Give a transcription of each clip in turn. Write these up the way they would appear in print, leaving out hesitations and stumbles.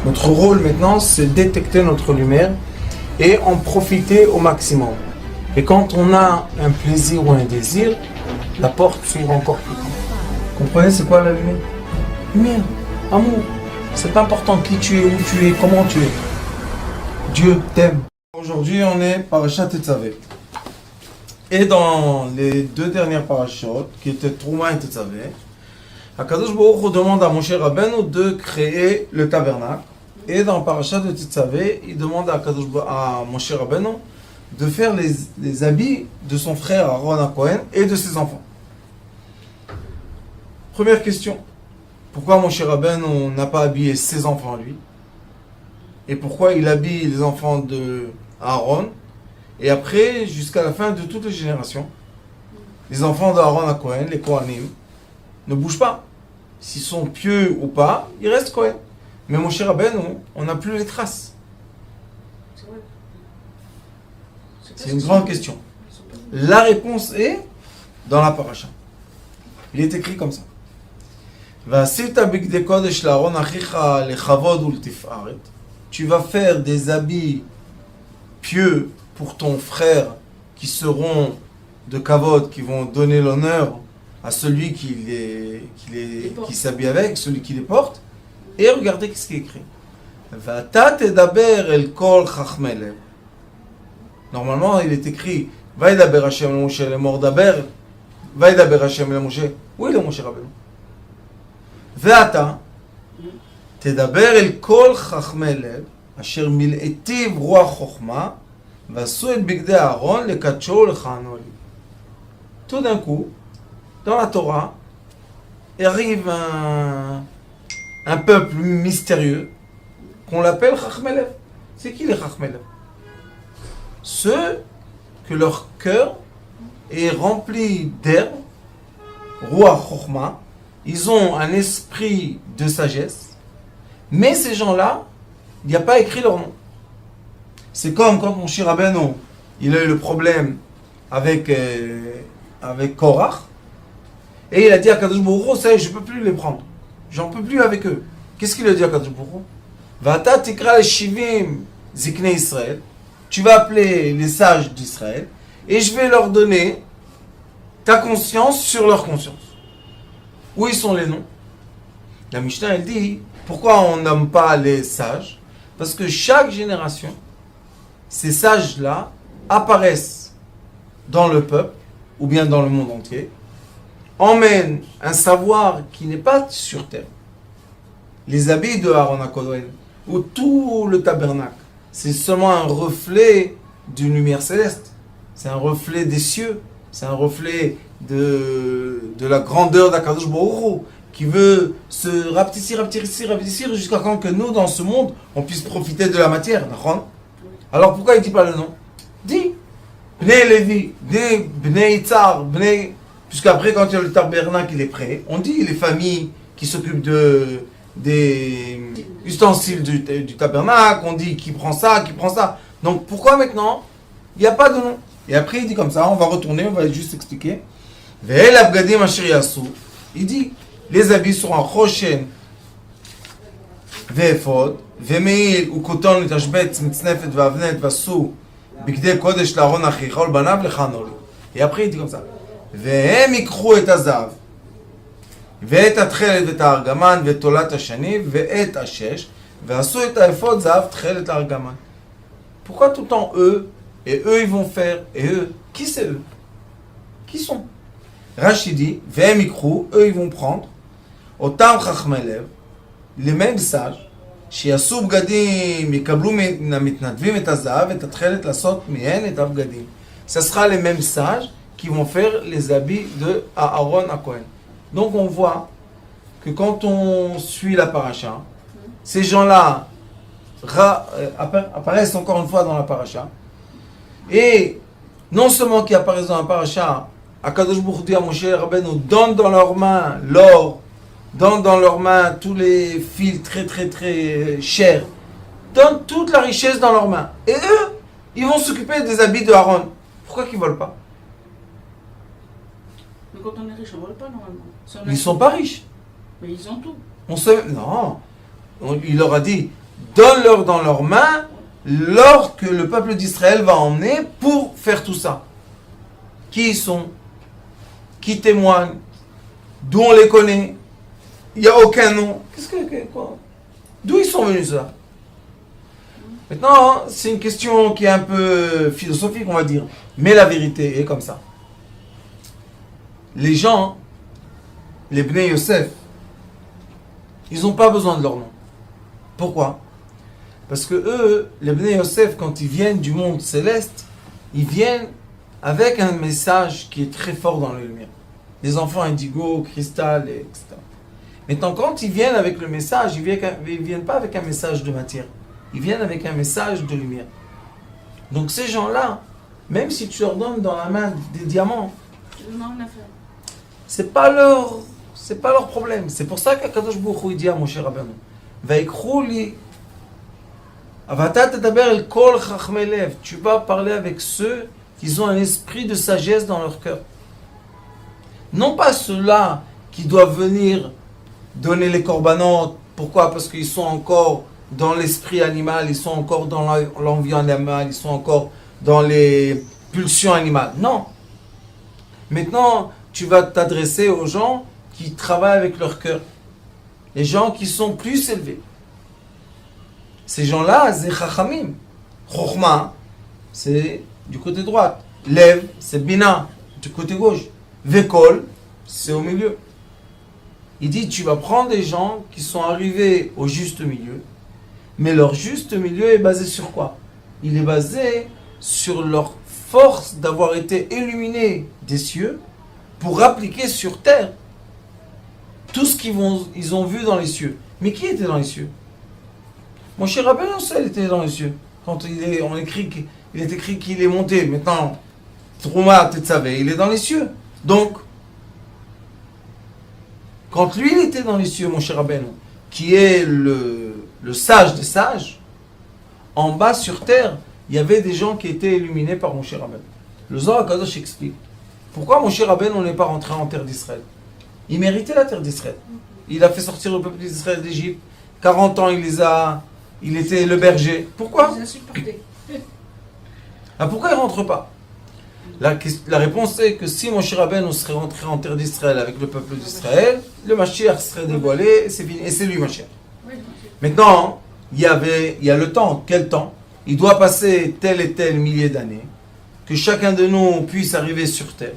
Notre rôle maintenant, c'est détecter notre lumière et en profiter au maximum. Et quand on a un plaisir ou un désir, la porte s'ouvre encore plus. Comprenez, c'est quoi la lumière? Lumière, amour. C'est pas important qui tu es, où tu es, comment tu es. Dieu t'aime. Aujourd'hui, on est Parashat Tetzavé. Et dans les deux dernières parachutes, qui étaient Trouma et Tetzavé, Akadosh Baruch Hu demande à Moshe Rabbeinu de créer le tabernacle. Et dans Parashat de Tetzavé, il demande à Moshe Rabbeinu de faire les habits de son frère Aaron HaKohen et de ses enfants. Première question. Pourquoi Moshe Rabbeinu n'a pas habillé ses enfants lui? Et pourquoi il habille les enfants de Aaron? Et après, jusqu'à la fin de toutes les générations, les enfants d'Aaron HaKohen, les Kohanim, ne bougent pas. S'ils sont pieux ou pas, ils restent Kohen. Mais Moshe Rabbeinu, on n'a plus les traces. C'est une grande question. La réponse est dans la paracha. Il est écrit comme ça. Tu vas faire des habits pieux pour ton frère qui seront de kavod, qui vont donner l'honneur à celui qui s'habille avec, celui qui les porte. Et regardez ce qui est écrit. Normalement, il est écrit Vaïdaber Hashem le Moshe le Mordaber. Vaïdaber Hashem le Moshe. Où est le Moshe Rabbeinu? Ve'ata Tedaber el kol chachmei lev asher mil'etiv ruach chokhma v'asu et bigdei Aaron lekadsho lechanu li. Tout d'un coup, dans la Torah, arrive un peuple mystérieux qu'on l'appelle Chachmei Lev. C'est qui les Chachmei Lev? Ceux que leur cœur est rempli d'herbe, Ruach Chokhma, ils ont un esprit de sagesse, mais ces gens-là, il n'y a pas écrit leur nom. C'est comme quand Moshe Rabbeinu, il a eu le problème avec Korach, et il a dit à Kadosh Baruch Hu, ça y est, je ne peux plus les prendre. J'en peux plus avec eux. Qu'est-ce qu'il a dit à Kadosh Baruch Hu? Vata tikra shivim ziknei Israël. Tu vas appeler les sages d'Israël et je vais leur donner ta conscience sur leur conscience. Où ils sont les noms? La Mishnah, elle dit, pourquoi on nomme pas les sages? Parce que chaque génération, ces sages-là apparaissent dans le peuple, ou bien dans le monde entier, emmènent un savoir qui n'est pas sur terre. Les habits de Aaron HaKohen, ou tout le tabernacle, c'est seulement un reflet d'une lumière céleste. C'est un reflet des cieux. C'est un reflet de la grandeur d'Akadosh Baruch Hu, qui veut se rapetissir jusqu'à quand que nous, dans ce monde, on puisse profiter de la matière. Alors pourquoi il ne dit pas le nom? Dis Bnei Levi, Bnei Itzar, Bnei... Puisqu'après, quand le tabernacle il est prêt, on dit les familles qui s'occupent des ustensiles du tabernacle, on dit qui prend ça, qui prend ça. Donc pourquoi maintenant il n'y a pas de nom? Et après il dit comme ça, on va retourner, on va juste expliquer. Il dit les habits seront en choshen ve'ephod ve'meil ou koton l'tashbetz mitznefet ve'avnet vasu bigdei kodesh l'Aaron achicha ulbanav lechanol. Et après il dit comme ça. והם ייקחו את הזהב ואת התכלת ואת הארגמן ואת תולת השני ואת השש ועשו את האפוד זהב תכלת לארגמן. Pourquoi tout le temps eux? Et eux ils vont faire. Et eux? Qui c'est eux? Qui sont? Rashi dit והם ייקחו, eux ils vont prendre אותם חכמי לב, les mêmes sages שיעשו בגדים, יקבלו מן המתנדבים את הזהב ואת התכלת לעשות מהן את הבגדים. Ça sera les mêmes sages qui vont faire les habits de Aaron HaKohen. Donc on voit que quand on suit la paracha, ces gens-là apparaissent encore une fois dans la paracha. Et non seulement qu'ils apparaissent dans la paracha, Akadosh Baruch Hu dit à Moshe Rabbeinu, donne dans leurs mains l'or, donne dans leurs mains tous les fils très très très chers, donne toute la richesse dans leurs mains. Et eux, ils vont s'occuper des habits de Aaron. Pourquoi qu'ils ne volent pas? Mais quand on est riche, on ne vole pas normalement. Ils ne sont pas riches. Mais ils ont tout. Non. Il leur a dit, donne-leur dans leurs mains l'or que le peuple d'Israël va emmener pour faire tout ça. Qui ils sont? Qui témoignent? D'où on les connaît? Il n'y a aucun nom. Quoi? D'où ils sont venus ça? Maintenant, c'est une question qui est un peu philosophique, on va dire. Mais la vérité est comme ça. Les gens, les Bnei Yosef, ils n'ont pas besoin de leur nom. Pourquoi? Parce que eux, les Bnei Yosef, quand ils viennent du monde céleste, ils viennent avec un message qui est très fort dans la lumière. Les enfants indigo, cristal, etc. Maintenant, quand ils viennent avec le message, ils ne viennent pas avec un message de matière. Ils viennent avec un message de lumière. Donc ces gens-là, même si tu leur donnes dans la main des diamants, c'est pas leur problème. C'est pour ça qu'Akadosh Baruch Hu dit à Moshe Rabbeinu, Vaikhrou li, avata tadaber el kol chachmei lev. Tu vas parler avec ceux qui ont un esprit de sagesse dans leur cœur. Non pas ceux-là qui doivent venir donner les corbanotes. Pourquoi? Parce qu'ils sont encore dans l'esprit animal, ils sont encore dans l'envie animale, ils sont encore dans les pulsions animales. Non. Maintenant, tu vas t'adresser aux gens qui travaillent avec leur cœur. Les gens qui sont plus élevés. Ces gens-là, c'est chachamim. Chokhma, c'est du côté droit. Lev, c'est bina, du côté gauche. Vekol, c'est au milieu. Il dit, tu vas prendre des gens qui sont arrivés au juste milieu, mais leur juste milieu est basé sur quoi? Il est basé sur leur force d'avoir été illuminés des cieux pour appliquer sur terre tout ce ils ont vu dans les cieux. Mais qui était dans les cieux? Moshe Rabbeinu il était dans les cieux. Quand il est écrit qu'il est monté. Maintenant, Trouma Tetzavé, il est dans les cieux. Donc, quand lui il était dans les cieux, Moshe Rabbeinu, qui est le sage des sages, en bas sur terre, il y avait des gens qui étaient illuminés par Moshe Rabbeinu. Le Zohar HaKadosh explique pourquoi Moshe Rabbeinu n'est pas rentré en terre d'Israël. Il méritait la terre d'Israël. Il a fait sortir le peuple d'Israël d'Égypte. 40 ans, il était le berger. Pourquoi? Pourquoi il ne rentre pas? La réponse est que si Moshe Rabbeinu serait rentré en terre d'Israël avec le peuple d'Israël, le Mashiach serait dévoilé et c'est fini. Et c'est lui Mashiach. Maintenant, il y a le temps. Quel temps? Il doit passer tel et tel milliers d'années, que chacun de nous puisse arriver sur terre,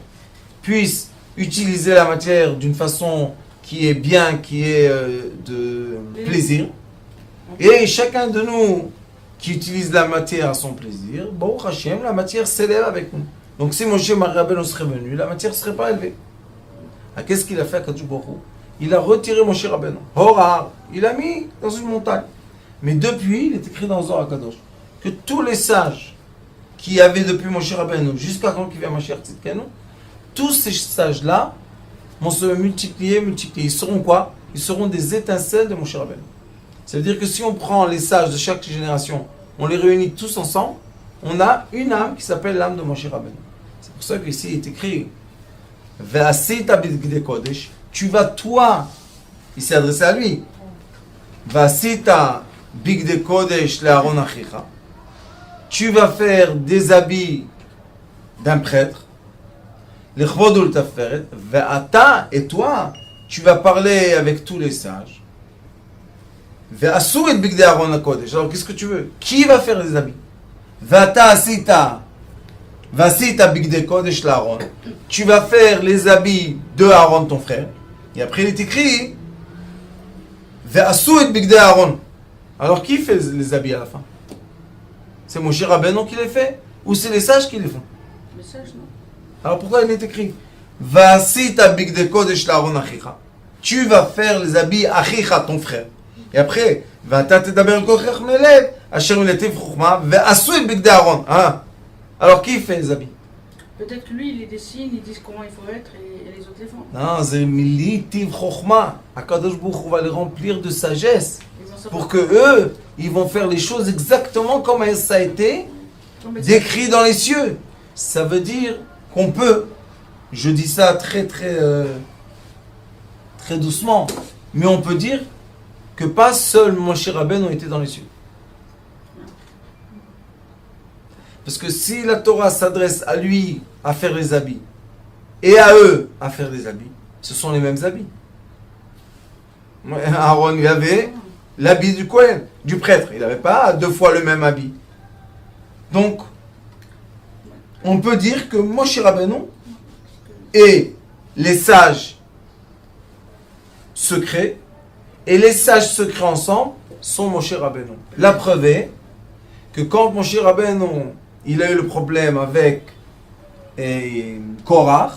puisse utiliser la matière d'une façon qui est bien, qui est de plaisir. Et chacun de nous qui utilise la matière à son plaisir, Baruch Hashem, la matière s'élève avec nous. Donc si Moshe Rabbeinu serait venu, la matière ne serait pas élevée. Qu'est-ce qu'il a fait à Kadosh Baruch Hu? Il a retiré Moshe Rabbeinu. Horar, il l'a mis dans une montagne. Mais depuis, il est écrit dans Zohar HaKadosh que tous les sages qui avaient depuis Moshe Rabbeinu jusqu'à quand il vient Mashiach Tzidkenu, tous ces sages-là vont se multiplier. Ils seront quoi? Ils seront des étincelles de Moshe Rabbeinu. Ça veut dire que si on prend les sages de chaque génération, on les réunit tous ensemble, on a une âme qui s'appelle l'âme de Moshe Rabbeinu. C'est pour ça qu'ici il est écrit Ve'asita bigdei kodesh, tu vas toi, il s'est adressé à lui, Ve'asita bigdei kodesh le'aron achicha, tu vas faire des habits d'un prêtre, l'echvod u'l'taferet, ve'ata, et toi, tu vas parler avec tous les sages. Ve'asur et bigdei Aaron HaKodesh. Alors qu'est-ce que tu veux? Qui va faire les habits? Ve'ata asita bigdei kodesh l'Aaron. Tu vas faire les habits de Aaron ton frère. Et après il est écrit Ve'asur et bigdei Aaron. Alors qui fait les habits à la fin? C'est Moshe Rabbeinu qui les fait? Ou c'est les sages qui les font? Les sages, non. Alors pourquoi il est écrit Ve'asita bigdei kodesh l'Aaron achicha? Tu vas faire les habits achicha ton frère. Et après, alors qui fait les habits? Peut-être que lui, il les dessine, ils disent comment il faut être et les autres les font. Non, c'est Militiv Chokhma. Akadosh Baruch Hu va les remplir de sagesse pour que eux, ils vont faire les choses exactement comme ça a été décrit dans les cieux. Ça veut dire qu'on peut, je dis ça très doucement, mais on peut dire que pas seul Moshe Rabbeinu était dans les cieux. Parce que si la Torah s'adresse à lui à faire les habits et à eux à faire les habits, ce sont les mêmes habits. Aaron, il avait l'habit du Kohen, du prêtre. Il n'avait pas 2 fois le même habit. Donc, on peut dire que Moshe Rabbeinu et les sages secrets et les sages secrets ensemble sont Moshe Rabbeinu. La preuve est que quand Moshe Rabbeinu il a eu le problème avec Korach,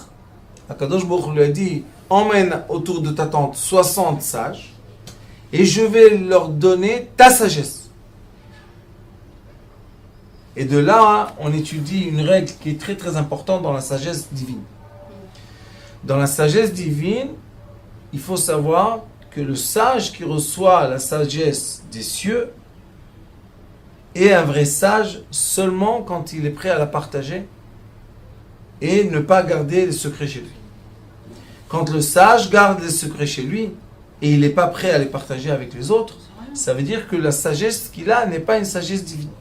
Akadosh Baruch Hu lui a dit emmène autour de ta tente 60 sages et je vais leur donner ta sagesse. Et de là, on étudie une règle qui est très très importante dans la sagesse divine. Dans la sagesse divine, il faut savoir que le sage qui reçoit la sagesse des cieux est un vrai sage seulement quand il est prêt à la partager et ne pas garder les secrets chez lui. Quand le sage garde les secrets chez lui et il n'est pas prêt à les partager avec les autres, ça veut dire que la sagesse qu'il a n'est pas une sagesse divine.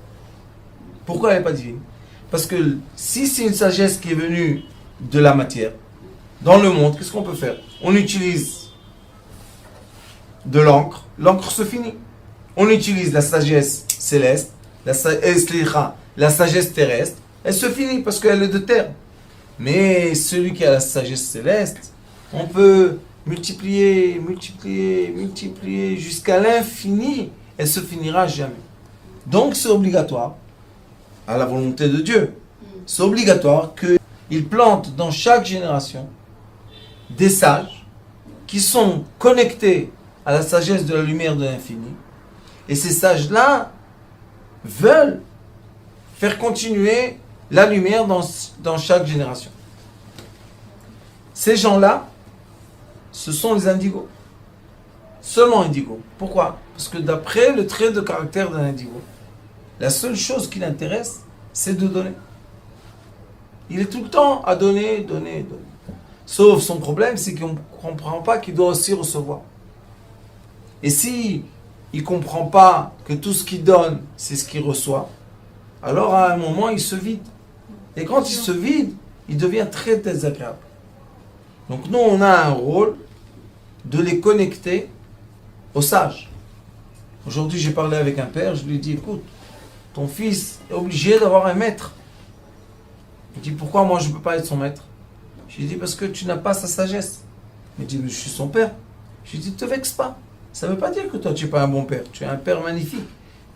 Pourquoi elle n'est pas divine? Parce que si c'est une sagesse qui est venue de la matière, dans le monde, qu'est-ce qu'on peut faire? On utilise de l'encre, l'encre se finit. On utilise la sagesse céleste, la sagesse terrestre, elle se finit parce qu'elle est de terre. Mais celui qui a la sagesse céleste, on peut multiplier jusqu'à l'infini, elle se finira jamais. Donc c'est obligatoire, à la volonté de Dieu, c'est obligatoire qu'il plante dans chaque génération des sages qui sont connectés à la sagesse de la lumière de l'infini. Et ces sages-là veulent faire continuer la lumière dans chaque génération. Ces gens-là, ce sont les indigos. Seulement indigos. Pourquoi? Parce que d'après le trait de caractère d'un indigo, la seule chose qui l'intéresse, c'est de donner. Il est tout le temps à donner. Sauf son problème, c'est qu'il ne comprend pas qu'il doit aussi recevoir. Et si il ne comprend pas que tout ce qu'il donne, c'est ce qu'il reçoit, alors à un moment, il se vide. Et quand il se vide, il devient très désagréable. Donc nous, on a un rôle de les connecter aux sages. Aujourd'hui, j'ai parlé avec un père, je lui ai dit, écoute, ton fils est obligé d'avoir un maître. Il me dit, pourquoi moi je ne peux pas être son maître? Je lui ai dit, parce que tu n'as pas sa sagesse. Il me dit, mais je suis son père. Je lui ai dit, ne te vexe pas. Ça ne veut pas dire que toi, tu n'es pas un bon père. Tu es un père magnifique.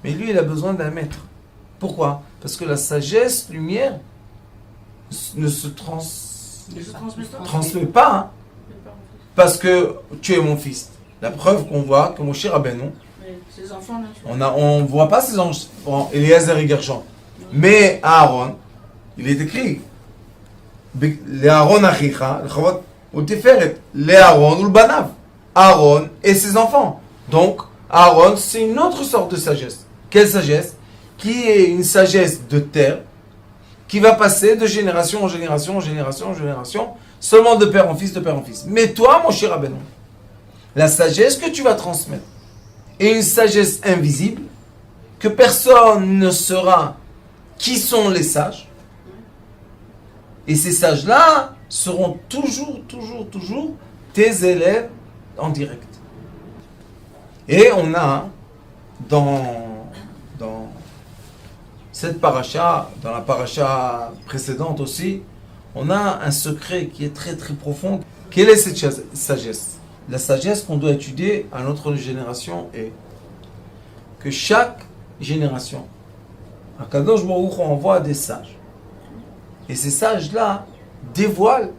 Mais lui, il a besoin d'un maître. Pourquoi? Parce que la sagesse, lumière, ne se transmet pas. Hein, parce que tu es mon fils. La preuve qu'on voit que Moshe Rabbeinu, ses enfants, là, on ne voit pas ses enfants, Eliezer et Gershon. Mais Aaron, il est écrit, Aaron achicha, ou Tiferet, Aaron ou le Banav. Aaron et ses enfants. Donc, Aaron, c'est une autre sorte de sagesse. Quelle sagesse? Qui est une sagesse de terre, qui va passer de génération en génération, seulement de père en fils, de père en fils. Mais toi, mon cher Rabbeinu, la sagesse que tu vas transmettre est une sagesse invisible, que personne ne saura qui sont les sages. Et ces sages-là seront toujours tes élèves en direct. Et on a dans cette paracha, dans la paracha précédente aussi, on a un secret qui est très très profond. Quelle est cette sagesse? La sagesse qu'on doit étudier à notre génération est que chaque génération, Akadosh Baruch Hu envoie des sages. Et ces sages-là dévoilent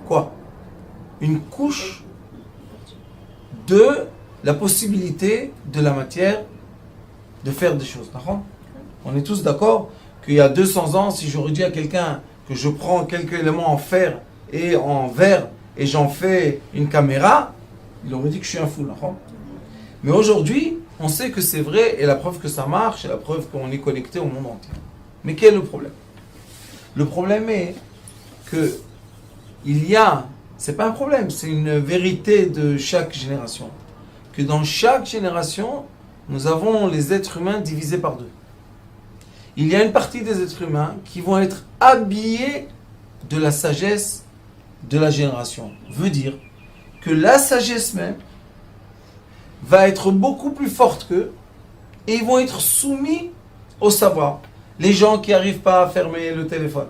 quoi? Une couche de la possibilité de la matière de faire des choses. On est tous d'accord qu'il y a 200 ans, si j'aurais dit à quelqu'un que je prends quelques éléments en fer et en verre et j'en fais une caméra, il aurait dit que je suis un fou. Mais aujourd'hui, on sait que c'est vrai et la preuve que ça marche et la preuve qu'on est connecté au monde entier. Mais quel est le problème? Le problème est que c'est pas un problème, c'est une vérité de chaque génération. Que dans chaque génération, nous avons les êtres humains divisés par deux. il y a une partie des êtres humains qui vont être habillés de la sagesse de la génération. Veut dire que la sagesse même va être beaucoup plus forte qu'eux et ils vont être soumis au savoir. Les gens qui n'arrivent pas à fermer le téléphone.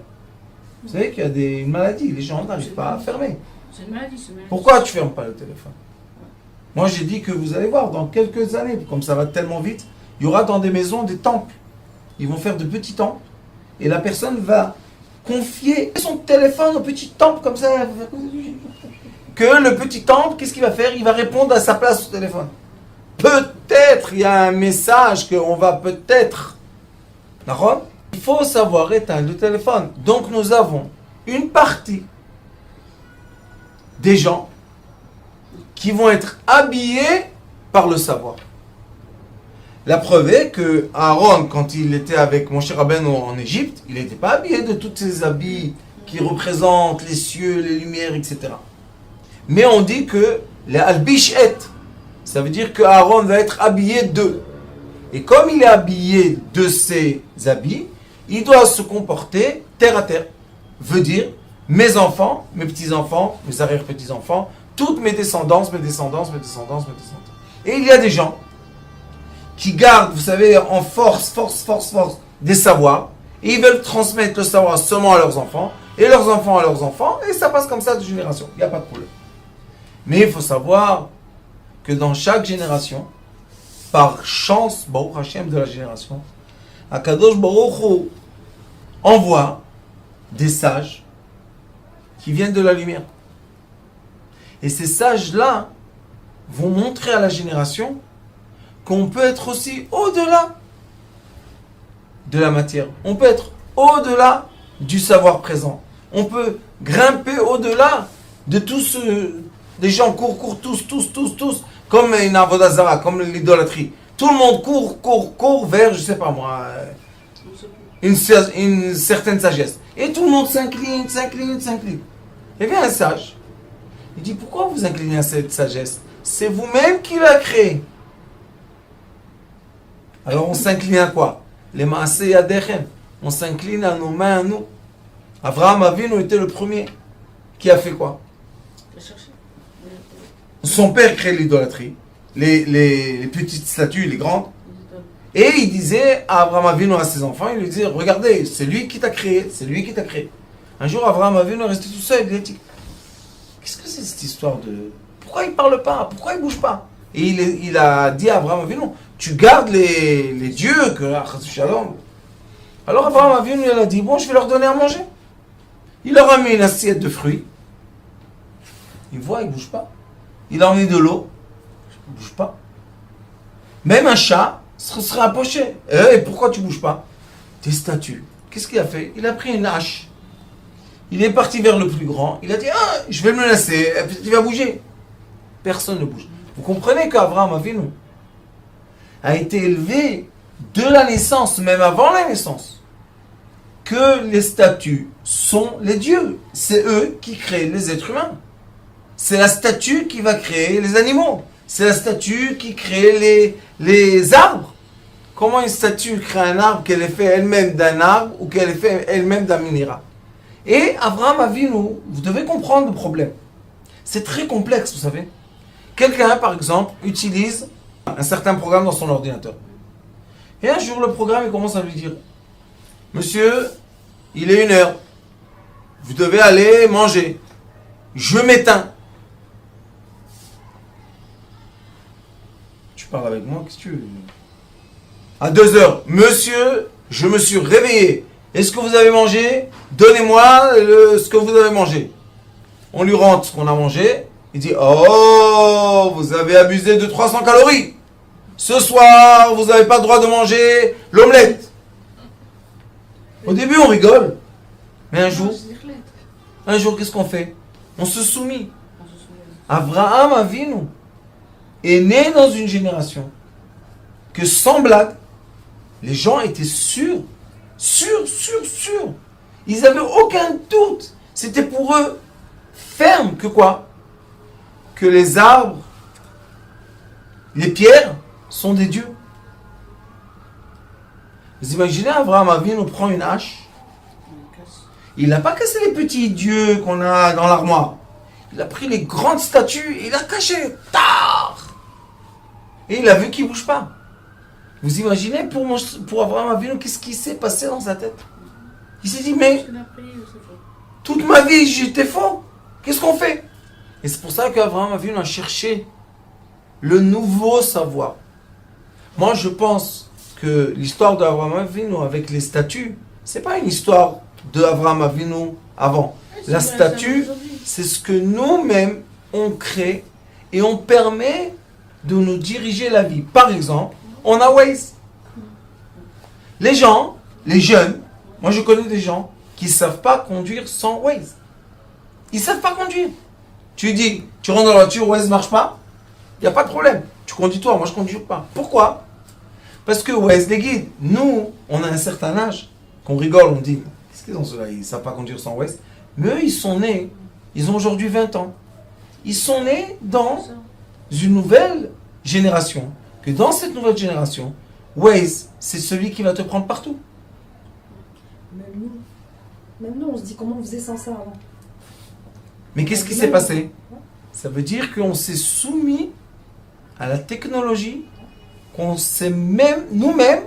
Vous savez qu'il y a une maladie, les gens n'arrivent pas à fermer. C'est une maladie, c'est une maladie. Pourquoi tu ne fermes pas le téléphone? Moi j'ai dit que vous allez voir, dans quelques années, comme ça va tellement vite, il y aura dans des maisons des temples. Ils vont faire de petits temples et la personne va confier son téléphone au petit temple comme ça. Que le petit temple, qu'est-ce qu'il va faire? Il va répondre à sa place au téléphone. Peut-être il y a un message qu'on va peut-être. D'accord? Il faut savoir éteindre le téléphone. Donc nous avons une partie des gens qui vont être habillés par le savoir. La preuve est que Aaron, quand il était avec Moshe Rabbeinu en Égypte, il n'était pas habillé de tous ces habits qui représentent les cieux, les lumières, etc. Mais on dit que les albishet, ça veut dire que Aaron va être habillé d'eux. Et comme il est habillé de ces habits, il doit se comporter terre à terre. Veut dire, mes enfants, mes petits-enfants, mes arrière-petits-enfants, toutes mes descendances. Et il y a des gens qui gardent, vous savez, en force, des savoirs, et ils veulent transmettre le savoir seulement à leurs enfants, et leurs enfants à leurs enfants, et ça passe comme ça de génération. Il n'y a pas de problème. Mais il faut savoir que dans chaque génération, par chance, Baruch Hashem de la génération, Akadosh Baruch Hu envoie des sages qui viennent de la lumière. Et ces sages-là vont montrer à la génération qu'on peut être aussi au-delà de la matière. On peut être au-delà du savoir présent. On peut grimper au-delà de tout ce... Les gens courent tous, comme une avodah zara, comme l'idolâtrie. Tout le monde court vers, je sais pas moi, une certaine sagesse. Et tout le monde s'incline. Et vient un sage. Il dit, pourquoi vous inclinez à cette sagesse? C'est vous-même qui l'a créée. Alors on s'incline à quoi? Les maaseh yadechem. On s'incline à nos mains à nous. Avraham Avinu était le premier qui a fait quoi? Son père crée l'idolâtrie, les petites statues, les grandes. Et il disait à Avraham Avinu, à ses enfants, il lui disait, regardez, c'est lui qui t'a créé, c'est lui qui t'a créé. Un jour, Avraham Avinu est resté tout seul, il a dit, qu'est-ce que c'est cette histoire de... Pourquoi il ne parle pas? Pourquoi il ne bouge pas? Et il a dit à Avraham Avinu, tu gardes les dieux que... Alors Avraham Avinu, il a dit, bon, je vais leur donner à manger. Il leur a mis une assiette de fruits. Il voit, il ne bouge pas. Il a emmené de l'eau. Il ne bouge pas. Même un chat se serait approché. Et pourquoi tu ne bouges pas? Tes statues. Qu'est-ce qu'il a fait? Il a pris une hache. Il est parti vers le plus grand. Il a dit, je vais me laisser. Il va bouger. Personne ne bouge. Vous comprenez qu'Avraham Avinu a été élevé de la naissance, même avant la naissance, que les statues sont les dieux. C'est eux qui créent les êtres humains. C'est la statue qui va créer les animaux. C'est la statue qui crée les arbres. Comment une statue crée un arbre qu'elle est fait elle-même d'un arbre ou qu'elle est fait elle-même d'un minéral? Et Avraham Avinu, vous devez comprendre le problème. C'est très complexe, vous savez. Quelqu'un, par exemple, utilise un certain programme dans son ordinateur. Et un jour, le programme il commence à lui dire, monsieur, il est 1h. Vous devez aller manger. Je m'éteins. Tu parles avec moi, qu'est-ce que tu veux? À 2h, monsieur, je me suis réveillé. Est-ce que vous avez mangé? Donnez-moi ce que vous avez mangé. On lui rentre ce qu'on a mangé. Il dit, oh, vous avez abusé de 300 calories. Ce soir, vous n'avez pas le droit de manger l'omelette. Au début, on rigole. Mais un jour, qu'est-ce qu'on fait? On se soumet. Avraham Avinu est né dans une génération que, sans blague, les gens étaient sûrs. Ils n'avaient aucun doute. C'était pour eux ferme que quoi? Que les arbres, les pierres sont des dieux. Vous imaginez, Abraham Avinu prend une hache. Il n'a pas cassé les petits dieux qu'on a dans l'armoire. Il a pris les grandes statues et il a caché. Tard. Et il a vu qu'il ne bouge pas. Vous imaginez pour Abraham Avinu, qu'est-ce qui s'est passé dans sa tête? Il s'est dit, mais toute ma vie, j'étais faux. Qu'est-ce qu'on fait? Et c'est pour ça qu'Abraham Avinu a cherché le nouveau savoir. Moi, je pense que l'histoire d'Abraham Avinu avec les statues, c'est pas une histoire d'Abraham Avinu avant. La statue, c'est ce que nous-mêmes on crée et on permet de nous diriger la vie. Par exemple, on a Waze. Les gens, les jeunes, moi je connais des gens qui ne savent pas conduire sans Waze. Ils ne savent pas conduire. Tu lui dis, tu rentres dans la voiture, Waze ne marche pas, il n'y a pas de problème. Tu conduis toi, moi je ne conduis pas. Pourquoi? Parce que Waze les guide. Nous, on a un certain âge, qu'on rigole, on dit, qu'est-ce qu'ils ont ceux-là? Ils ne savent pas conduire sans Waze. Mais eux, ils sont nés, ils ont aujourd'hui 20 ans. Ils sont nés dans une nouvelle génération. Que dans cette nouvelle génération, Waze, c'est celui qui va te prendre partout. Même nous, on se dit comment on faisait sans ça avant. Mais qu'est-ce qui s'est passé? Ça veut dire qu'on s'est soumis à la technologie, qu'on s'est même, nous-mêmes,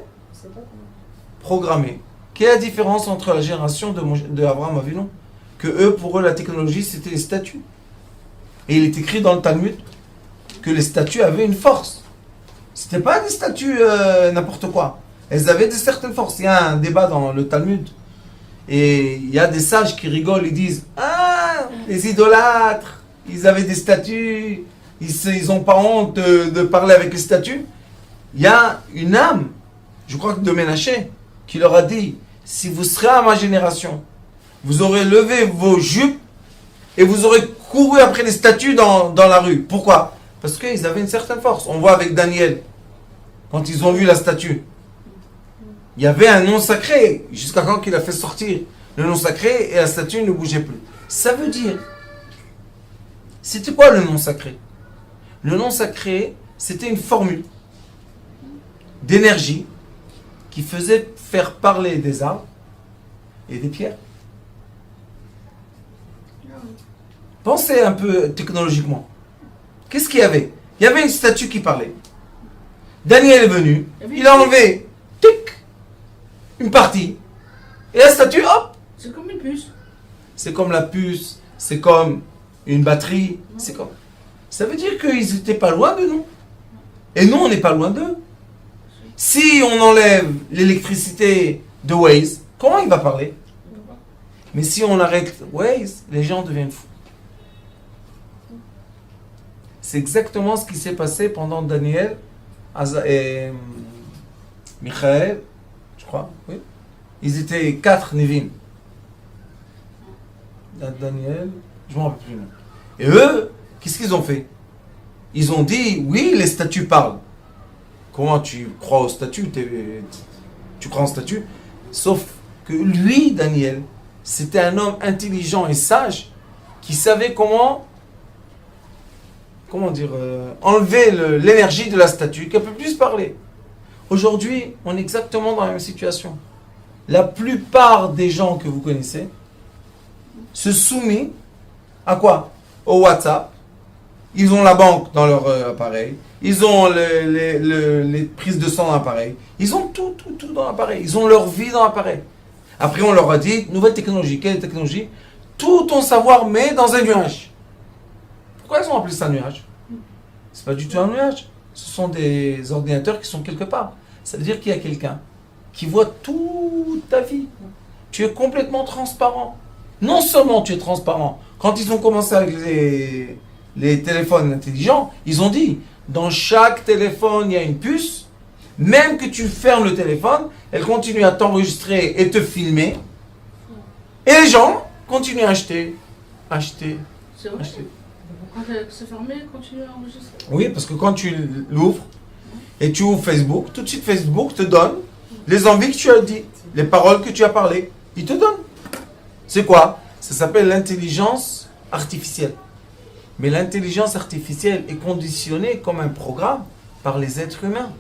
programmé. Quelle est la différence entre la génération de Abraham Avinu? Que eux, pour eux, la technologie, c'était les statues. Et il est écrit dans le Talmud que les statues avaient une force. C'était pas des statues n'importe quoi. Elles avaient de certaines forces. Il y a un débat dans le Talmud. Et il y a des sages qui rigolent, ils disent « Ah, les idolâtres, ils avaient des statues, ils n'ont pas honte de parler avec les statues. » Il y a une âme, je crois que de Ménaché, qui leur a dit « Si vous serez à ma génération, vous aurez levé vos jupes et vous aurez couru après les statues dans la rue. » Pourquoi? Parce qu'ils avaient une certaine force. On voit avec Daniel, quand ils ont vu la statue. Il y avait un nom sacré, jusqu'à quand il a fait sortir le nom sacré et la statue ne bougeait plus. Ça veut dire, c'était quoi le nom sacré? Le nom sacré, c'était une formule d'énergie qui faisait faire parler des arbres et des pierres. Pensez un peu technologiquement. Qu'est-ce qu'il y avait? Il y avait une statue qui parlait. Daniel est venu, il a enlevé tic, une partie. Et la statue, hop! C'est comme une puce. C'est comme la puce, c'est comme une batterie, c'est comme... Ça veut dire qu'ils n'étaient pas loin de nous. Et nous, on n'est pas loin d'eux. Si on enlève l'électricité de Waze, comment il va parler? Mais si on arrête Waze, les gens deviennent fous. C'est exactement ce qui s'est passé pendant Daniel et Michael, je crois, oui. Ils étaient 4 Nevim. Daniel, je ne me rappelle plus le nom. Et eux, qu'est-ce qu'ils ont fait? Ils ont dit, oui, les statues parlent. Comment tu crois aux statues? Tu crois en statues? Sauf que lui, Daniel, c'était un homme intelligent et sage qui savait comment dire, enlever l'énergie de la statue, qu'elle ne peut plus parler. Aujourd'hui, on est exactement dans la même situation. La plupart des gens que vous connaissez se soumettent à quoi? Au WhatsApp. Ils ont la banque dans leur appareil. Ils ont les prises de sang dans l'appareil. Ils ont tout dans l'appareil. Ils ont leur vie dans l'appareil. Après, on leur a dit, nouvelle technologie. Quelle technologie? Tout ton savoir, mais dans un nuage. Pourquoi ils ont appelé ça nuage? C'est pas du tout un nuage. Ce sont des ordinateurs qui sont quelque part. Ça veut dire qu'il y a quelqu'un qui voit toute ta vie. Tu es complètement transparent. Non seulement tu es transparent. Quand ils ont commencé avec les téléphones intelligents, ils ont dit, dans chaque téléphone, il y a une puce. Même que tu fermes le téléphone, elle continue à t'enregistrer et te filmer. Et les gens continuent à acheter. C'est vrai. Quand c'est fermé, continue à enregistrer. Oui, parce que quand tu l'ouvres et tu ouvres Facebook, tout de suite Facebook te donne les envies que tu as dit, les paroles que tu as parlé. Il te donne. C'est quoi? Ça s'appelle l'intelligence artificielle. Mais l'intelligence artificielle est conditionnée comme un programme par les êtres humains.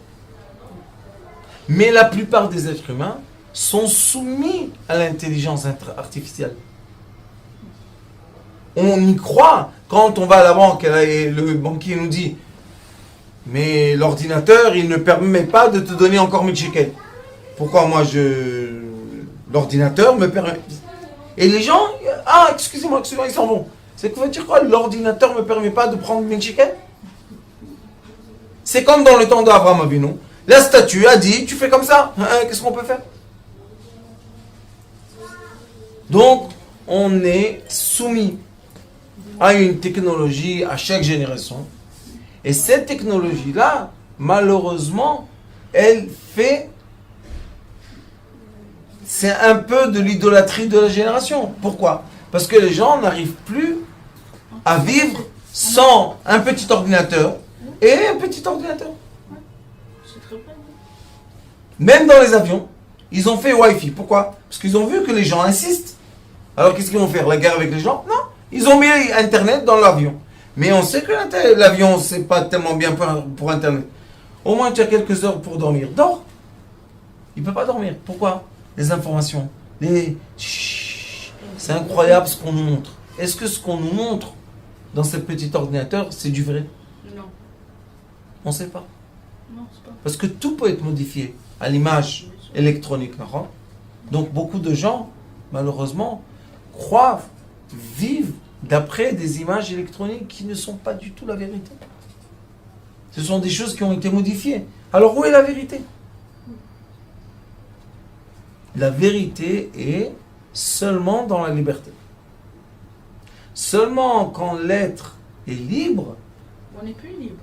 Mais la plupart des êtres humains sont soumis à l'intelligence artificielle. On y croit. Quand on va à la banque et le banquier nous dit « Mais l'ordinateur, il ne permet pas de te donner encore 1000 shekels. » Pourquoi moi l'ordinateur me permet... Et les gens, ah, excusez-moi, ils s'en vont. C'est quoi veut dire quoi? L'ordinateur ne me permet pas de prendre 1000 shekels? C'est comme dans le temps d'Abraham Avinu. La statue a dit, tu fais comme ça. Qu'est-ce qu'on peut faire? Donc, on est soumis à une technologie à chaque génération. Et cette technologie-là, malheureusement, elle fait... C'est un peu de l'idolâtrie de la génération. Pourquoi? Parce que les gens n'arrivent plus à vivre sans un petit ordinateur et un petit ordinateur. C'est très bien. Même dans les avions, ils ont fait Wi-Fi. Pourquoi? Parce qu'ils ont vu que les gens insistent. Alors qu'est-ce qu'ils vont faire? La guerre avec les gens? Non. Ils ont mis Internet dans l'avion. Mais on sait que l'avion, c'est pas tellement bien pour Internet. Au moins, tu as quelques heures pour dormir. Dors. Il ne peut pas dormir. Pourquoi? Les informations. C'est incroyable ce qu'on nous montre. Est-ce que ce qu'on nous montre dans ce petit ordinateur, c'est du vrai? Non. On ne sait pas. Non, c'est pas. Parce que tout peut être modifié à l'image électronique. Donc beaucoup de gens, malheureusement, croient, vivent d'après des images électroniques qui ne sont pas du tout la vérité. Ce sont des choses qui ont été modifiées. Alors où est la vérité? La vérité est seulement dans la liberté. Seulement quand l'être est libre. On n'est plus libre.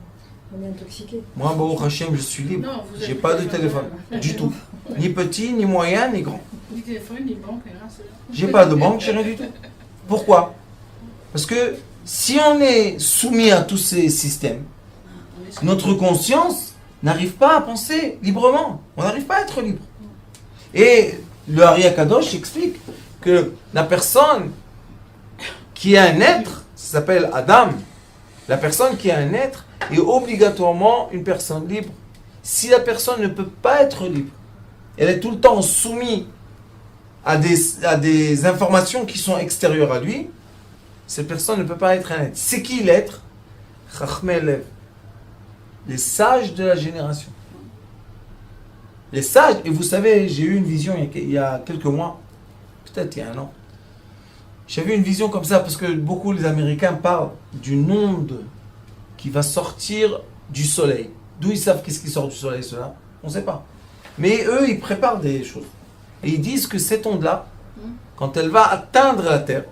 On est intoxiqué. Moi, Baruch Hashem, je suis libre. Non, vous J'ai avez pas de le téléphone. téléphone. Du tout. Ni petit, ni moyen, ni grand. Ni téléphone, ni banque, rien. J'ai pas de banque, j'ai rien du tout. Pourquoi? Parce que si on est soumis à tous ces systèmes, notre conscience n'arrive pas à penser librement. On n'arrive pas à être libre. Et le Ari Akadosh explique que la personne qui est un être, ça s'appelle Adam, la personne qui est un être est obligatoirement une personne libre. Si la personne ne peut pas être libre, elle est tout le temps soumise à des informations qui sont extérieures à lui, cette personne ne peut pas être un être. C'est qui l'être? Chachmei Lev. Les sages de la génération. Les sages, et vous savez, j'ai eu une vision il y a quelques mois, peut-être il y a un an. J'avais une vision comme ça parce que beaucoup les Américains parlent d'une onde qui va sortir du soleil. D'où ils savent qu'est-ce qui sort du soleil, cela? On ne sait pas. Mais eux, ils préparent des choses. Et ils disent que cette onde-là, quand elle va atteindre la Terre,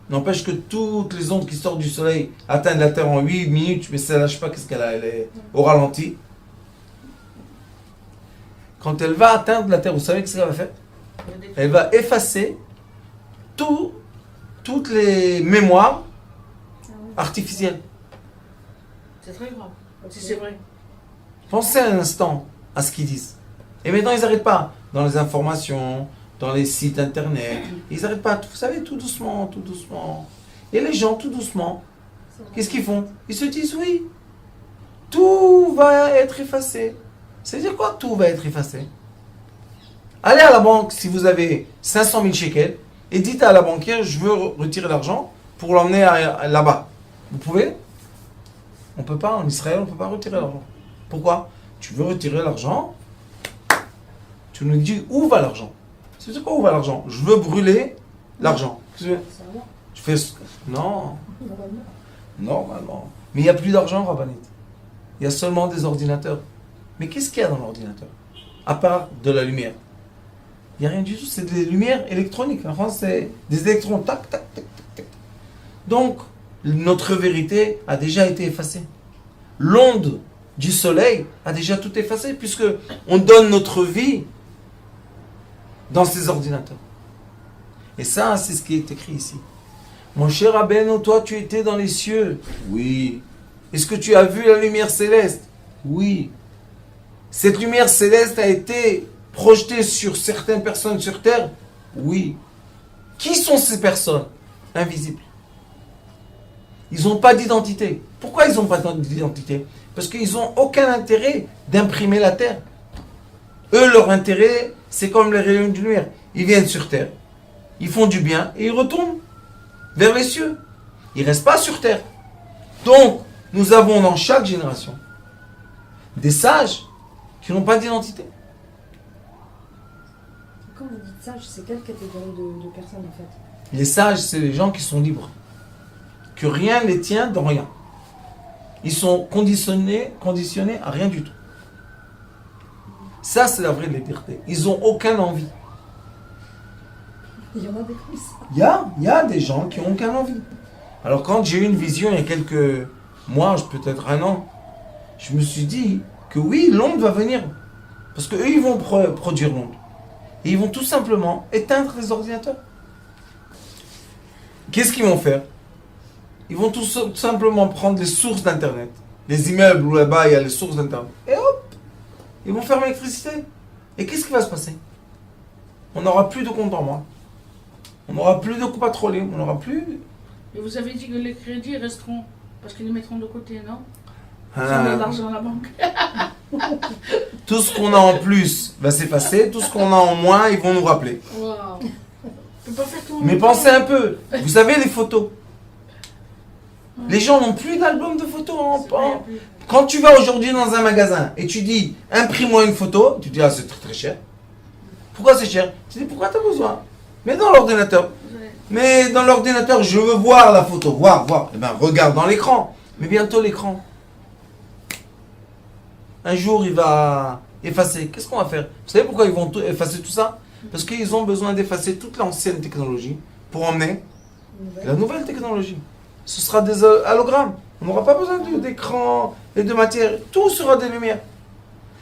n'empêche que toutes les ondes qui sortent du soleil atteignent la Terre en 8 minutes, mais ça, je ne sais pas qu'est-ce qu'elle a, elle est au ralenti. Quand elle va atteindre la Terre, vous savez ce qu'elle va faire? Elle va effacer toutes les mémoires artificielles. C'est très grave. Si c'est vrai. Pensez un instant à ce qu'ils disent. Et maintenant, ils n'arrêtent pas. Dans les informations, dans les sites internet, ils n'arrêtent pas. Vous savez, tout doucement, tout doucement. Et les gens, tout doucement, qu'est-ce qu'ils font? Ils se disent oui, tout va être effacé. C'est-à-dire quoi, tout va être effacé? Allez à la banque si vous avez 500 000 shekels et dites à la banquière, je veux retirer l'argent pour l'emmener là-bas. Vous pouvez? On ne peut pas, en Israël, on ne peut pas retirer l'argent. Pourquoi? Tu veux retirer l'argent, tu nous dis où va l'argent. C'est quoi où va l'argent? Je veux brûler l'argent. Je fais... Non. Normalement. Mais il n'y a plus d'argent, Rabbanit. Il y a seulement des ordinateurs. Mais qu'est-ce qu'il y a dans l'ordinateur? À part de la lumière. Il n'y a rien du tout, c'est des lumières électroniques. En France, c'est des électrons. Tac, tac, tac, tac. Donc, notre vérité a déjà été effacée. L'onde du soleil a déjà tout effacé, puisque on donne notre vie dans ces ordinateurs. Et ça, c'est ce qui est écrit ici. Mon cher Rabbeinu, toi, tu étais dans les cieux. Oui. Est-ce que tu as vu la lumière céleste? Oui. Cette lumière céleste a été projetée sur certaines personnes sur terre? Oui. Qui sont ces personnes? Invisibles. Ils n'ont pas d'identité. Pourquoi ils n'ont pas d'identité? Parce qu'ils n'ont aucun intérêt d'imprimer la terre. Eux, leur intérêt, c'est comme les rayons de lumière. Ils viennent sur Terre, ils font du bien et ils retournent vers les cieux. Ils ne restent pas sur Terre. Donc, nous avons dans chaque génération des sages qui n'ont pas d'identité. Quand vous dites sage, c'est quelle catégorie de personnes en fait? Les sages, c'est les gens qui sont libres. Que rien ne les tient dans rien. Ils sont conditionnés à rien du tout. Ça, c'est la vraie liberté. Ils n'ont aucune envie. Il y en a des comme ça. Il y a des gens qui n'ont aucune envie. Alors quand j'ai eu une vision il y a quelques mois, peut-être un an, je me suis dit que oui, l'onde va venir. Parce qu'eux, ils vont produire l'onde. Et ils vont tout simplement éteindre les ordinateurs. Qu'est-ce qu'ils vont faire? Ils vont tout simplement prendre les sources d'Internet. Les immeubles où là-bas il y a les sources d'Internet. Et hop, ils vont fermer l'électricité. Et qu'est-ce qui va se passer? On n'aura plus de compte en banque. On n'aura plus de coups patrouillés. On n'aura plus... Et vous avez dit que les crédits resteront, parce qu'ils les mettront de côté, non? Si on Ah. a de l'argent à la banque. Tout ce qu'on a en plus va s'effacer. Tout ce qu'on a en moins, ils vont nous rappeler. Waouh. On peut pas faire tout en Mais même temps. pensez un peu. Vous savez les photos. Les gens n'ont plus d'album de photos. C'est vrai, il y a plus. Quand tu vas aujourd'hui dans un magasin et tu dis imprime-moi une photo, tu dis ah c'est très très cher. Pourquoi c'est cher? Tu dis pourquoi tu as besoin? Mais dans l'ordinateur. Vous avez- Mais dans l'ordinateur, je veux voir la photo. Voir. Eh bien, regarde dans l'écran. Mais bientôt l'écran. Un jour, il va effacer. Qu'est-ce qu'on va faire? Vous savez pourquoi ils vont effacer tout ça? Parce qu'ils ont besoin d'effacer toute l'ancienne technologie pour emmener la nouvelle technologie. Ce sera des hologrammes. On n'aura pas besoin d'écran et de matière. Tout sera des lumières.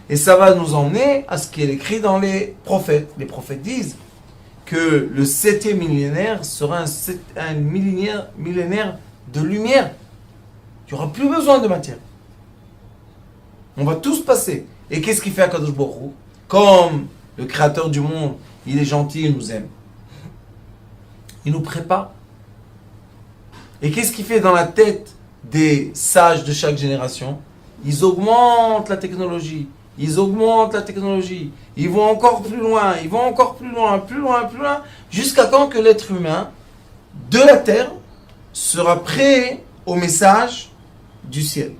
Et ça va nous emmener à ce qui est écrit dans les prophètes. Les prophètes disent que le 7e millénaire sera un millénaire de lumière. Il n'y aura plus besoin de matière. On va tous passer. Et qu'est-ce qu'il fait à Kadosh Baruch Hu? Comme le créateur du monde, il est gentil, il nous aime. Il nous prépare. Et qu'est-ce qu'il fait dans la tête des sages de chaque génération? Ils augmentent la technologie. Ils augmentent la technologie. Ils vont encore plus loin. Ils vont encore plus loin, plus loin, plus loin. Jusqu'à quand que l'être humain de la terre sera prêt au message du ciel.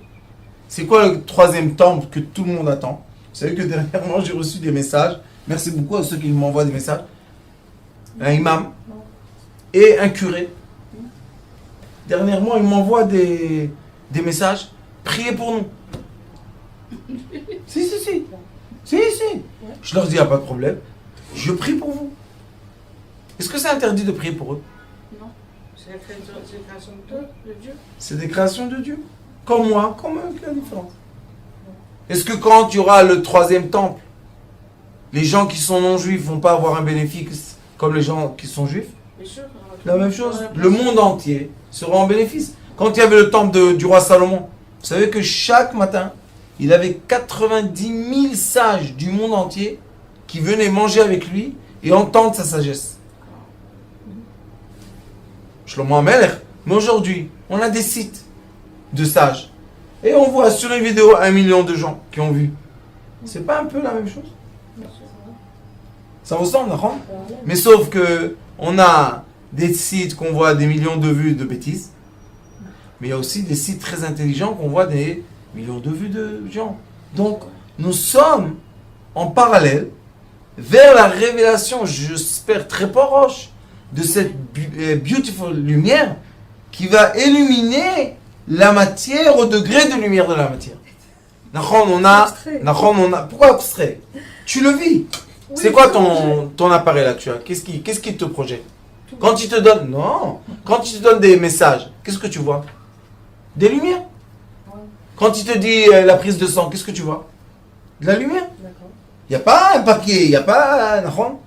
C'est quoi le 3e temple que tout le monde attend? Vous savez que dernièrement j'ai reçu des messages. Merci beaucoup à ceux qui m'envoient des messages. Un imam et un curé. Dernièrement, ils m'envoient des messages. Priez pour nous. Si. Je leur dis, il n'y a pas de problème. Je prie pour vous. Est-ce que c'est interdit de prier pour eux? Non. C'est la création de Dieu. C'est des créations de Dieu. Comme moi, comme eux, quelle différence? Est-ce que quand il y aura le 3e temple, les gens qui sont non-juifs vont pas avoir un bénéfice comme les gens qui sont juifs? Bien sûr. La même chose. Le monde entier sera en bénéfice. Quand il y avait le temple du roi Salomon, vous savez que chaque matin, il avait 90 000 sages du monde entier qui venaient manger avec lui et entendre sa sagesse. Shlomo HaMelech. Mais aujourd'hui, on a des sites de sages. Et on voit sur les vidéos 1 million de gens qui ont vu. C'est pas un peu la même chose? Ça ressemble, d'accord? Mais sauf que on a des sites qu'on voit des millions de vues de bêtises. Mais il y a aussi des sites très intelligents qu'on voit des millions de vues de gens. Donc, nous sommes en parallèle vers la révélation, j'espère très proche, de cette beautiful lumière qui va illuminer la matière au degré de lumière de la matière. On a, pourquoi abstrait? Tu le vis. Oui, C'est quoi ton appareil là que tu as? Qu'est-ce qui te projette? Quand il te donne, non, quand il te donne des messages, qu'est-ce que tu vois? Des lumières. Quand il te dit la prise de sang, qu'est-ce que tu vois? De la lumière. D'accord. Il n'y a pas un papier, il n'y a pas un...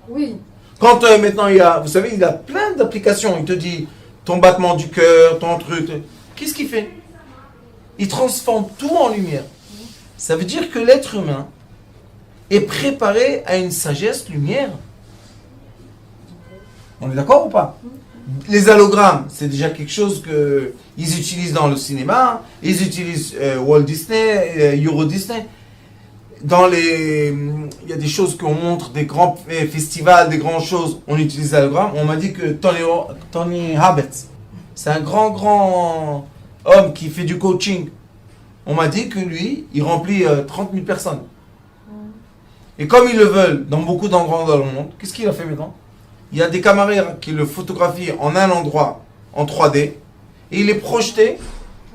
Oui. Quand maintenant il y a, vous savez, il y a plein d'applications. Il te dit ton battement du cœur, ton truc. Qu'est-ce qu'il fait? Il transforme tout en lumière. Ça veut dire que l'être humain est préparé à une sagesse lumière. On est d'accord ou pas? Les hologrammes, c'est déjà quelque chose qu'ils utilisent dans le cinéma. Ils utilisent Walt Disney, Euro Disney. il y a des choses qu'on montre, des grands festivals, des grandes choses, on utilise l'hologramme. On m'a dit que Tony Habetz, c'est un grand homme qui fait du coaching. On m'a dit que lui, il remplit 30 000 personnes. Et comme ils le veulent dans beaucoup d'endroits dans le monde, qu'est-ce qu'il a fait maintenant? Il y a des caméras qui le photographient en un endroit, en 3D, et il est projeté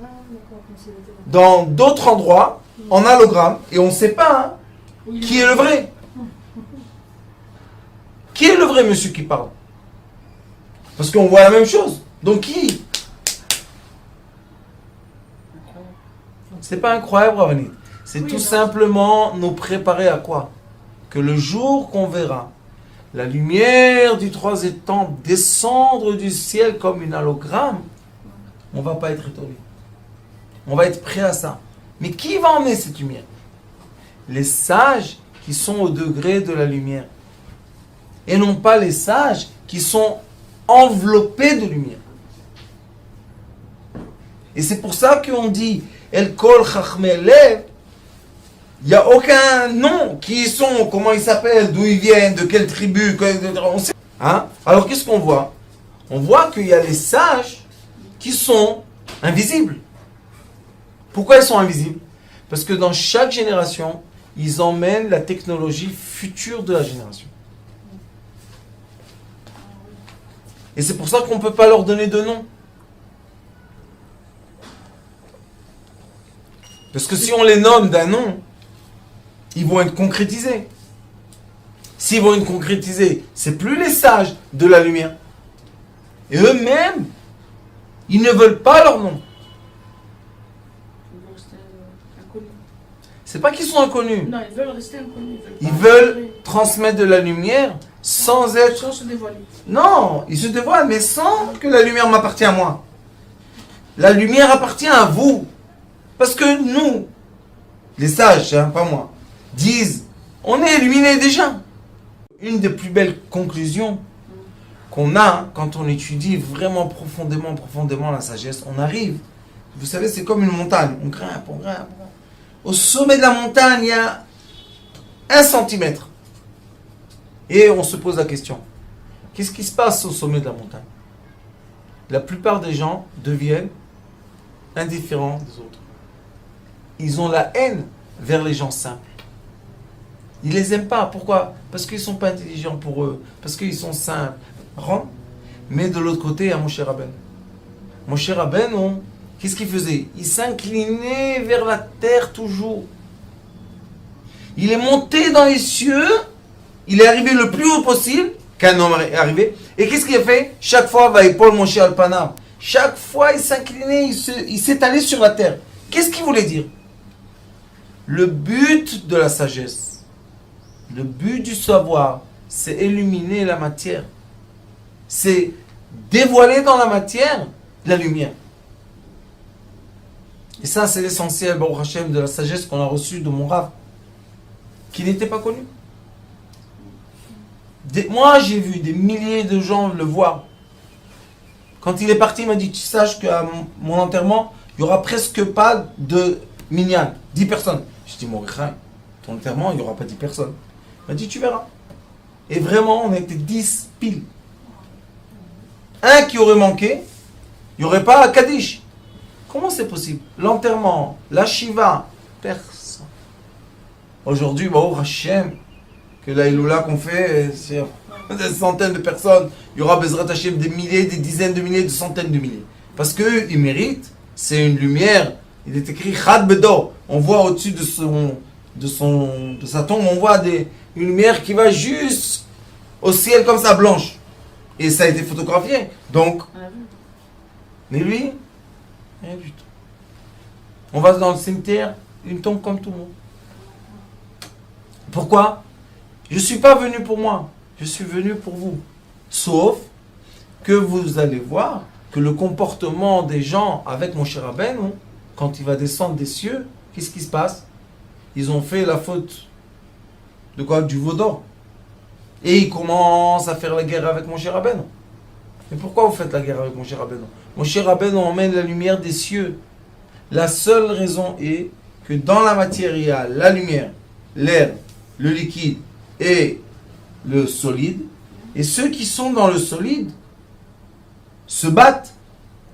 Ah, d'accord, comme s'il était dans dans- d'autres endroits, en hologramme, et on ne sait pas qui est le vrai. Qui est le vrai monsieur qui parle? Parce qu'on voit la même chose. Donc qui? C'est pas incroyable, Ravanit. C'est Oui, tout non. simplement nous préparer à quoi? Que le jour qu'on verra la lumière du troisième temple descendre du ciel comme une hologramme, on va pas être étonné. On va être prêt à ça. Mais qui va emmener cette lumière? Les sages qui sont au degré de la lumière. Et non pas les sages qui sont enveloppés de lumière. Et c'est pour ça qu'on dit El Kol Chachmei Lev. Il n'y a aucun nom. Qui ils sont, comment ils s'appellent, d'où ils viennent, de quelle tribu, on sait. Hein? Alors qu'est-ce qu'on voit? On voit qu'il y a les sages qui sont invisibles. Pourquoi ils sont invisibles? Parce que dans chaque génération, ils emmènent la technologie future de la génération. Et c'est pour ça qu'on ne peut pas leur donner de nom. Parce que si on les nomme d'un nom, ils vont être concrétisés. S'ils vont être concrétisés, c'est plus les sages de la lumière. Et eux-mêmes, ils ne veulent pas leur nom. Ils veulent rester inconnus. C'est pas qu'ils sont inconnus. Non, ils veulent rester inconnus. Ils pas veulent montrer. transmettre de la lumière sans être... Sans se dévoiler. Non, ils se dévoilent, mais sans que la lumière m'appartient à moi. La lumière appartient à vous. Parce que nous, les sages, hein, pas moi, disent, on est illuminés déjà. Une des plus belles conclusions qu'on a quand on étudie vraiment profondément la sagesse, on arrive, vous savez, c'est comme une montagne, on grimpe. Au sommet de la montagne, il y a 1 centimètre. Et on se pose la question, qu'est-ce qui se passe au sommet de la montagne? La plupart des gens deviennent indifférents des autres. Ils ont la haine vers les gens simples. Ils les aiment pas. Pourquoi? Parce qu'ils sont pas intelligents pour eux. Parce qu'ils sont simples. Mais de l'autre côté, il y a Moshe Rabbeinu. Moshe Rabbeinu, qu'est-ce qu'il faisait? Il s'inclinait vers la terre toujours. Il est monté dans les cieux. Il est arrivé le plus haut possible qu'un homme est arrivé. Et qu'est-ce qu'il a fait? Chaque fois, va épaule Moshe Alpanav. Chaque fois, il s'inclinait, il s'étalait sur la terre. Qu'est-ce qu'il voulait dire? Le but de la sagesse, le but du savoir, c'est illuminer la matière. C'est dévoiler dans la matière la lumière. Et ça, c'est l'essentiel, Baruch Hashem, de la sagesse qu'on a reçue de mon Rav, qui n'était pas connu. Moi, j'ai vu des milliers de gens le voir. Quand il est parti, il m'a dit, tu saches qu'à mon enterrement, il n'y aura presque pas de minyan, 10 personnes. Je dis, Mordechai, ton enterrement, il n'y aura pas 10 personnes. Il m'a dit, tu verras. Et vraiment, on était 10 piles. Un qui aurait manqué, il n'y aurait pas Kaddish. Comment c'est possible? L'enterrement, la Shiva, personne. Aujourd'hui, Baruch Hashem, que la Iloula qu'on fait, c'est des centaines de personnes. Il y aura Bezrat Hashem des milliers, des dizaines de milliers, des centaines de milliers. Parce qu'ils méritent, c'est une lumière. Il est écrit Chad Bedo. On voit au-dessus de sa tombe, on voit une lumière qui va juste au ciel comme ça, blanche. Et ça a été photographié. Donc, On a vu. mais lui, rien du tout. On va dans le cimetière, une tombe comme tout le monde. Pourquoi? Je ne suis pas venu pour moi, je suis venu pour vous. Sauf que vous allez voir que le comportement des gens avec Moshe Rabbeinu, quand il va descendre des cieux, qu'est-ce qui se passe? Ils ont fait la faute de quoi? Du veau d'or. Et ils commencent à faire la guerre avec Moshe Rabbeinu. Mais pourquoi vous faites la guerre avec Moshe Rabbeinu? Moshe Rabbeinu emmène la lumière des cieux. La seule raison est que dans la matière, il y a la lumière l'air, le liquide et le solide. Et ceux qui sont dans le solide se battent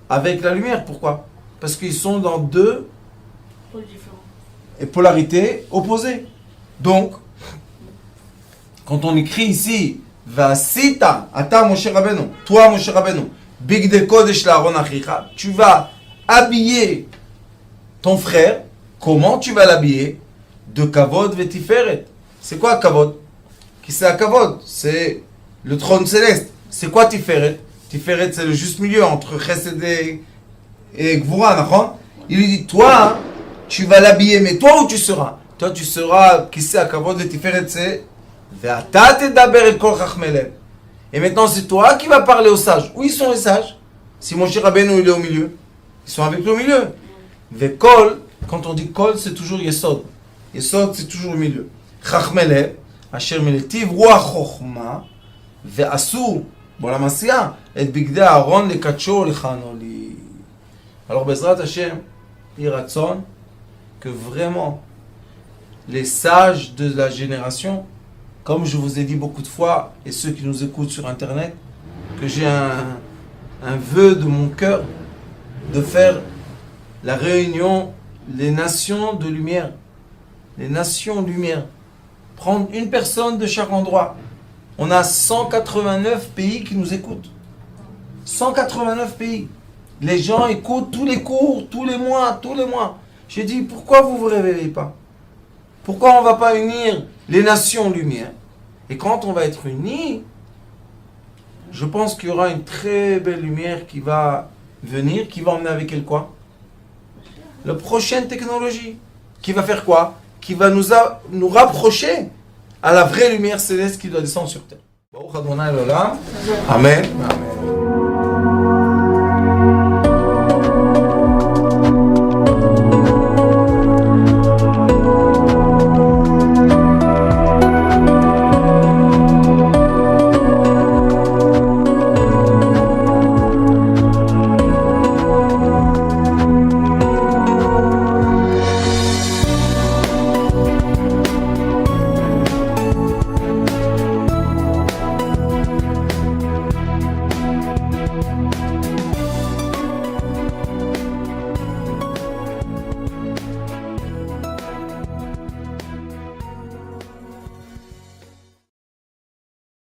avec la lumière. Pourquoi? Parce qu'ils sont dans deux Pôles différents. polarités opposées. Donc, quand on écrit ici, Vasita, Ata Moshe Rabbeinu, toi Moshe Rabbeinu, Bigde Kodesh La'aron Achicha, tu vas habiller ton frère. Comment tu vas l'habiller? De Kavod Vetiferet. C'est quoi Kavod? Qui c'est à Kavod? C'est le trône céleste. C'est quoi Tiferet? Tiferet, c'est le juste milieu entre Chesed et Gvura, d'accord? Il lui dit, toi, tu vas l'habiller, mais toi où tu seras? Toi, tu seras, qui c'est à Kavod Vetiferet, c'est Ve'ata tedaber el kol chachmei lev. Et maintenant, c'est toi qui vas parler aux sages. Où ils sont les sages? Si Moshe Rabbeinu il est au milieu, ils sont avec lui au milieu. Ve'kol, quand on dit kol, c'est toujours yesod. Yesod, c'est toujours au milieu. Chachmei lev, asher miletiv ruach chochma, ve'asu, bon la masia, et bigdei Aaron lekadsho lechano li. Alors, Bezrat Hashem, Yiratzon, que vraiment, les sages de la génération, comme je vous ai dit beaucoup de fois, et ceux qui nous écoutent sur Internet, que j'ai un vœu de mon cœur de faire la réunion les nations de lumière. Les nations lumière. Prendre une personne de chaque endroit. On a 189 pays qui nous écoutent. 189 pays. Les gens écoutent tous les cours, tous les mois. J'ai dit, pourquoi vous ne vous réveillez pas? Pourquoi on ne va pas unir les nations lumière? Et quand on va être unis, je pense qu'il y aura une très belle lumière qui va venir, qui va emmener avec elle quoi? La prochaine technologie. Qui va faire quoi? Qui va nous rapprocher à la vraie lumière céleste qui doit descendre sur terre. Baruch Adonai l'olam. Amen. Amen.